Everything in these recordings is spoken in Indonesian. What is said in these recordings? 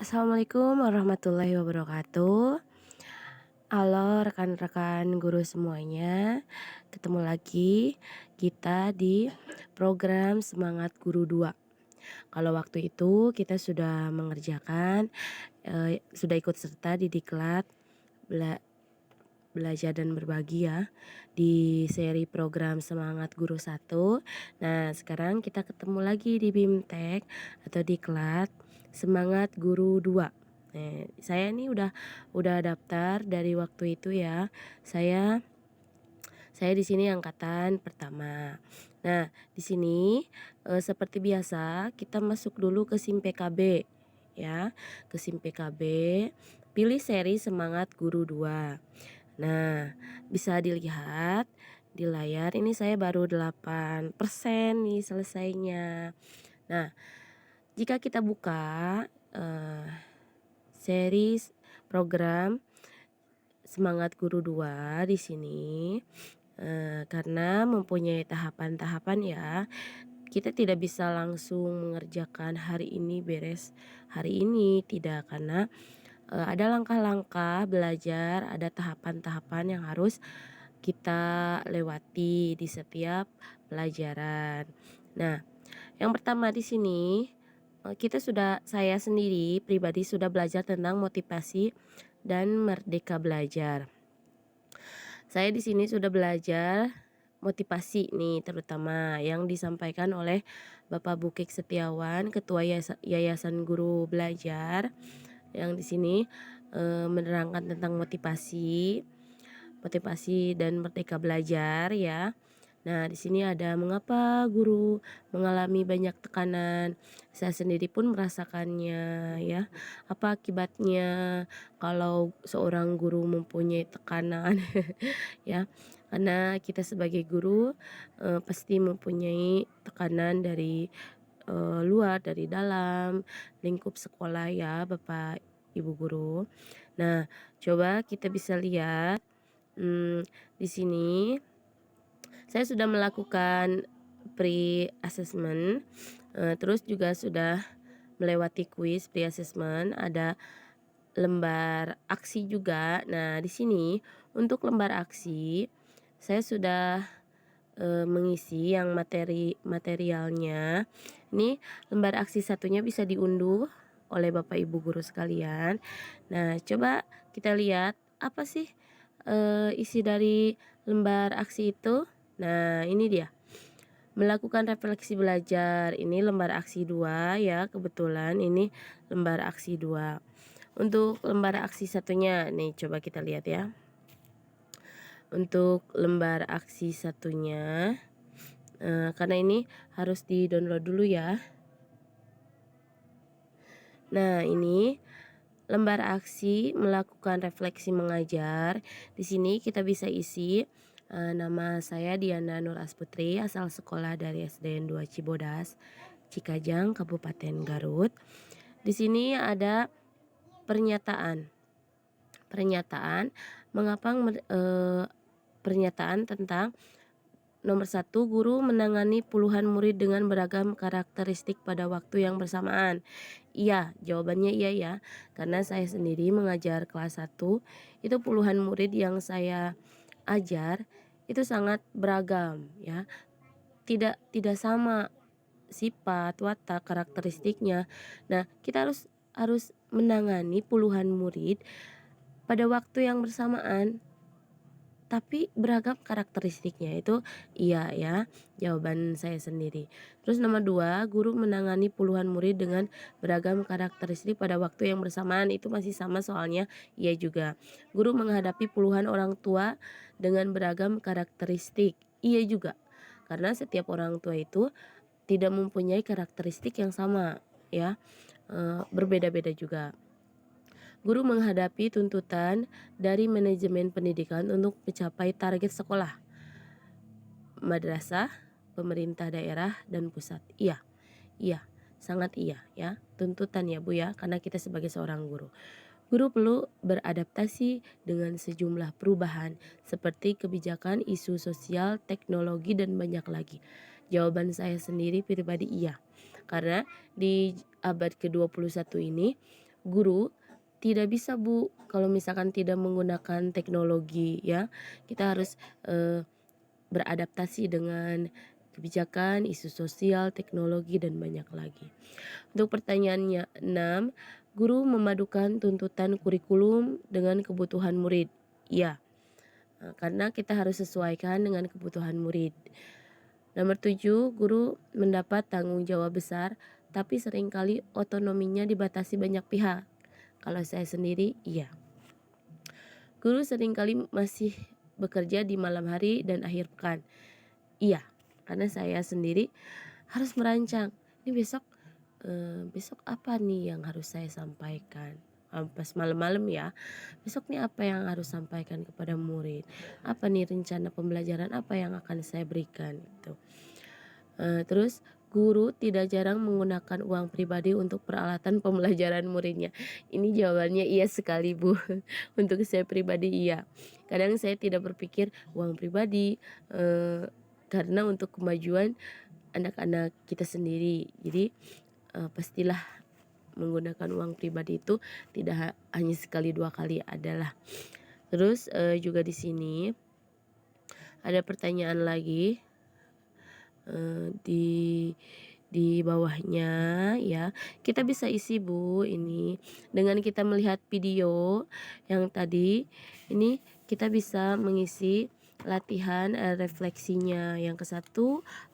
Assalamualaikum warahmatullahi wabarakatuh. Halo rekan-rekan guru semuanya, ketemu lagi kita di program Semangat Guru 2. Kalau waktu itu kita sudah mengerjakan, sudah ikut serta di diklat bela belajar dan berbagi ya, di seri program Semangat Guru 1. Nah, sekarang kita ketemu lagi di BIMTEK atau diklat Semangat Guru 2. Saya nih udah daftar dari waktu itu ya. Saya di sini angkatan pertama. Nah, di sini seperti biasa kita masuk dulu ke SIM PKB ya, ke SIM PKB, pilih seri Semangat Guru 2. Nah, bisa dilihat di layar ini saya baru 8% nih selesainya. Nah, jika kita buka series program Semangat Guru 2 di sini, karena mempunyai tahapan-tahapan ya, kita tidak bisa langsung mengerjakan hari ini beres hari ini, tidak, karena ada langkah-langkah belajar, ada tahapan-tahapan yang harus kita lewati di setiap pelajaran. Nah, yang pertama di sini, saya sendiri pribadi sudah belajar tentang motivasi dan merdeka belajar. Saya di sini sudah belajar motivasi nih, terutama yang disampaikan oleh Bapak Bukik Setiawan, Ketua Yayasan Guru Belajar, yang di sini menerangkan tentang motivasi dan merdeka belajar ya. Nah, di sini ada mengapa guru mengalami banyak tekanan. Saya sendiri pun merasakannya ya. Apa akibatnya kalau seorang guru mempunyai tekanan ya. Karena kita sebagai guru pasti mempunyai tekanan dari luar, dari dalam lingkup sekolah ya, Bapak Ibu guru. Nah, coba kita bisa lihat di sini saya sudah melakukan pre-assessment, terus juga sudah melewati kuis pre-assessment, ada lembar aksi juga. Nah, di sini untuk lembar aksi saya sudah mengisi yang materialnya. Ini lembar aksi satunya bisa diunduh oleh Bapak Ibu guru sekalian. Nah, coba kita lihat apa sih isi dari lembar aksi itu. Nah, ini dia. Melakukan refleksi belajar. Ini lembar aksi 2 ya, kebetulan ini lembar aksi 2. Untuk lembar aksi satunya, nih coba kita lihat ya. Untuk lembar aksi satunya, karena ini harus di-download dulu ya. Nah, ini lembar aksi melakukan refleksi mengajar. Di sini kita bisa isi nama saya Diana Nur Asputri, asal sekolah dari SDN 2 Cibodas, Cikajang, Kabupaten Garut. Di sini ada pernyataan. Pernyataan tentang nomor 1, guru menangani puluhan murid dengan beragam karakteristik pada waktu yang bersamaan. Iya, jawabannya iya ya. Karena saya sendiri mengajar kelas 1, itu puluhan murid yang saya ajar itu sangat beragam ya. Tidak sama sifat, watak, karakteristiknya. Nah, kita harus menangani puluhan murid pada waktu yang bersamaan, tapi beragam karakteristiknya. Itu iya ya, jawaban saya sendiri. Terus nomor 2, guru menangani puluhan murid dengan beragam karakteristik pada waktu yang bersamaan. Itu masih sama soalnya, iya juga. Guru menghadapi puluhan orang tua dengan beragam karakteristik, iya juga. Karena setiap orang tua itu tidak mempunyai karakteristik yang sama ya, berbeda-beda juga. Guru menghadapi tuntutan dari manajemen pendidikan untuk mencapai target sekolah, madrasah, pemerintah daerah, dan pusat. Iya, iya, sangat iya ya, tuntutan ya Bu ya, karena kita sebagai seorang guru. Guru perlu beradaptasi dengan sejumlah perubahan seperti kebijakan, isu sosial, teknologi, dan banyak lagi. Jawaban saya sendiri pribadi iya. Karena di abad ke-21 ini guru tidak bisa Bu, kalau misalkan tidak menggunakan teknologi ya. Kita harus, beradaptasi dengan kebijakan, isu sosial, teknologi, dan banyak lagi. Untuk pertanyaannya 6, guru memadukan tuntutan kurikulum dengan kebutuhan murid. Iya, karena kita harus sesuaikan dengan kebutuhan murid. Nomor 7, guru mendapat tanggung jawab besar, tapi seringkali otonominya dibatasi banyak pihak. Kalau saya sendiri, iya. Guru seringkali masih bekerja di malam hari dan akhir pekan. Iya, karena saya sendiri harus merancang. Ini besok apa nih yang harus saya sampaikan? Pas malam-malam ya, besok nih apa yang harus sampaikan kepada murid? Apa nih rencana pembelajaran apa yang akan saya berikan gitu. Terus guru tidak jarang menggunakan uang pribadi untuk peralatan pembelajaran muridnya. Ini jawabannya iya sekali Bu, untuk saya pribadi iya. Kadang saya tidak berpikir uang pribadi, karena untuk kemajuan anak-anak kita sendiri. Jadi, pastilah menggunakan uang pribadi itu tidak hanya sekali 2 kali adalah. Terus, juga di sini ada pertanyaan lagi, di bawahnya ya. Kita bisa isi Bu ini, dengan kita melihat video yang tadi, ini kita bisa mengisi latihan, refleksinya yang ke-1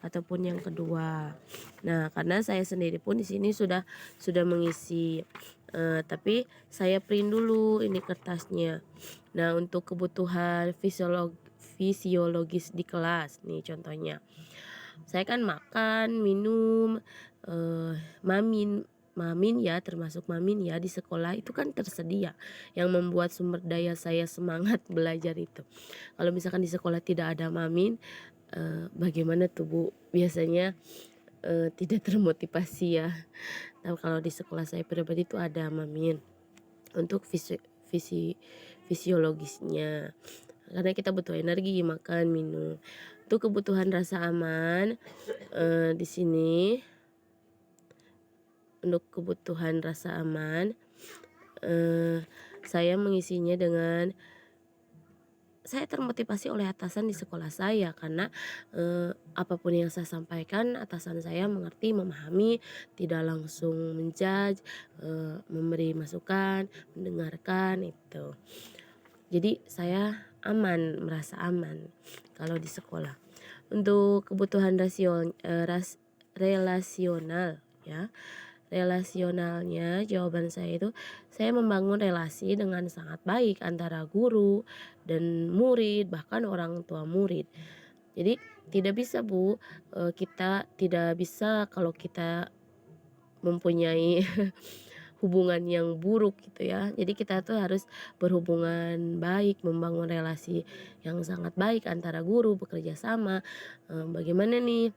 ataupun yang kedua. Nah, karena saya sendiri pun di sini sudah mengisi, tapi saya print dulu ini kertasnya. Nah, untuk kebutuhan fisiologis di kelas nih contohnya. Saya kan makan, minum, mamin ya, termasuk mamin ya di sekolah itu kan tersedia, yang membuat sumber daya saya semangat belajar itu. Kalau misalkan di sekolah tidak ada mamin, bagaimana tuh Bu? Biasanya, tidak termotivasi ya. Tapi kalau di sekolah saya pribadi itu ada mamin untuk visi fisiologisnya. Karena kita butuh energi, makan, minum. Untuk kebutuhan rasa aman, di sini untuk kebutuhan rasa aman, saya mengisinya dengan saya termotivasi oleh atasan di sekolah saya karena, apapun yang saya sampaikan atasan saya mengerti, memahami, tidak langsung men-judge, memberi masukan, mendengarkan itu. Jadi saya aman, merasa aman kalau di sekolah. Untuk kebutuhan relasional ya, relasionalnya jawaban saya itu, saya membangun relasi dengan sangat baik antara guru dan murid, bahkan orang tua murid. Jadi tidak bisa Bu, kita tidak bisa kalau kita mempunyai hubungan yang buruk gitu ya. Jadi kita tuh harus berhubungan baik, membangun relasi yang sangat baik antara guru, bekerja sama, bagaimana nih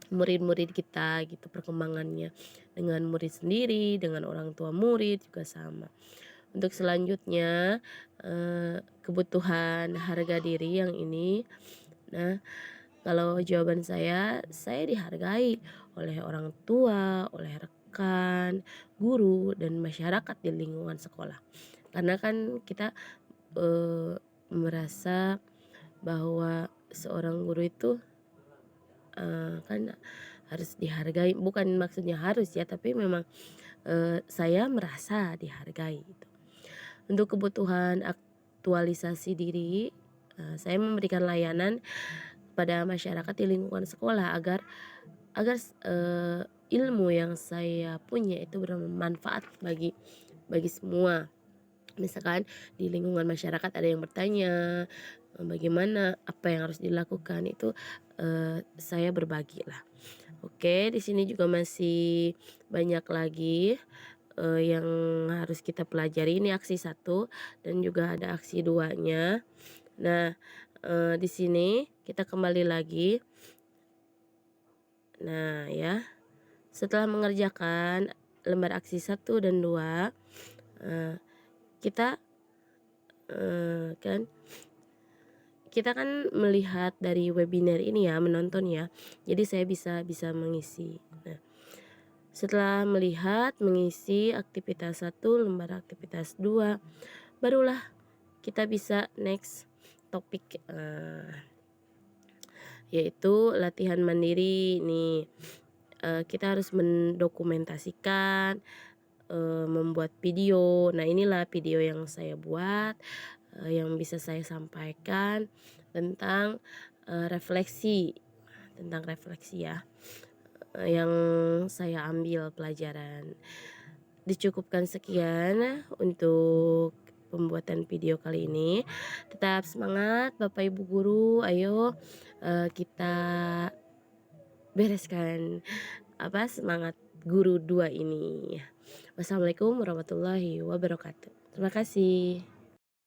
murid-murid kita gitu perkembangannya, dengan murid sendiri, dengan orang tua murid juga sama. Untuk selanjutnya, kebutuhan harga diri yang ini, nah kalau jawaban saya dihargai oleh orang tua, oleh rekan, guru, dan masyarakat di lingkungan sekolah. Karena kan kita, merasa bahwa seorang guru itu, kan harus dihargai, bukan maksudnya harus ya, tapi memang, saya merasa dihargai gitu. Untuk kebutuhan aktualisasi diri, saya memberikan layanan pada masyarakat di lingkungan sekolah agar ilmu yang saya punya itu bermanfaat bagi semua. Misalkan di lingkungan masyarakat ada yang bertanya, bagaimana, apa yang harus dilakukan itu, saya berbagilah. Oke, di sini juga masih banyak lagi, yang harus kita pelajari. Ini aksi 1 dan juga ada aksi 2-nya. Nah, di sini kita kembali lagi. Nah ya, setelah mengerjakan lembar aksi 1 dan 2, kita, kan kita kan melihat dari webinar ini ya, menonton ya, jadi saya bisa mengisi. Nah, Setelah melihat, mengisi aktivitas 1, lembar aktivitas 2, barulah kita bisa next topik, yaitu latihan mandiri nih. Kita harus mendokumentasikan, membuat video. Nah, inilah video yang saya buat, yang bisa saya sampaikan tentang, refleksi, ya, yang saya ambil pelajaran. Dicukupkan sekian untuk pembuatan video kali ini. Tetap semangat Bapak Ibu guru, ayo, kita bereskan semangat guru 2 ini. Wassalamualaikum warahmatullahi wabarakatuh. Terima kasih.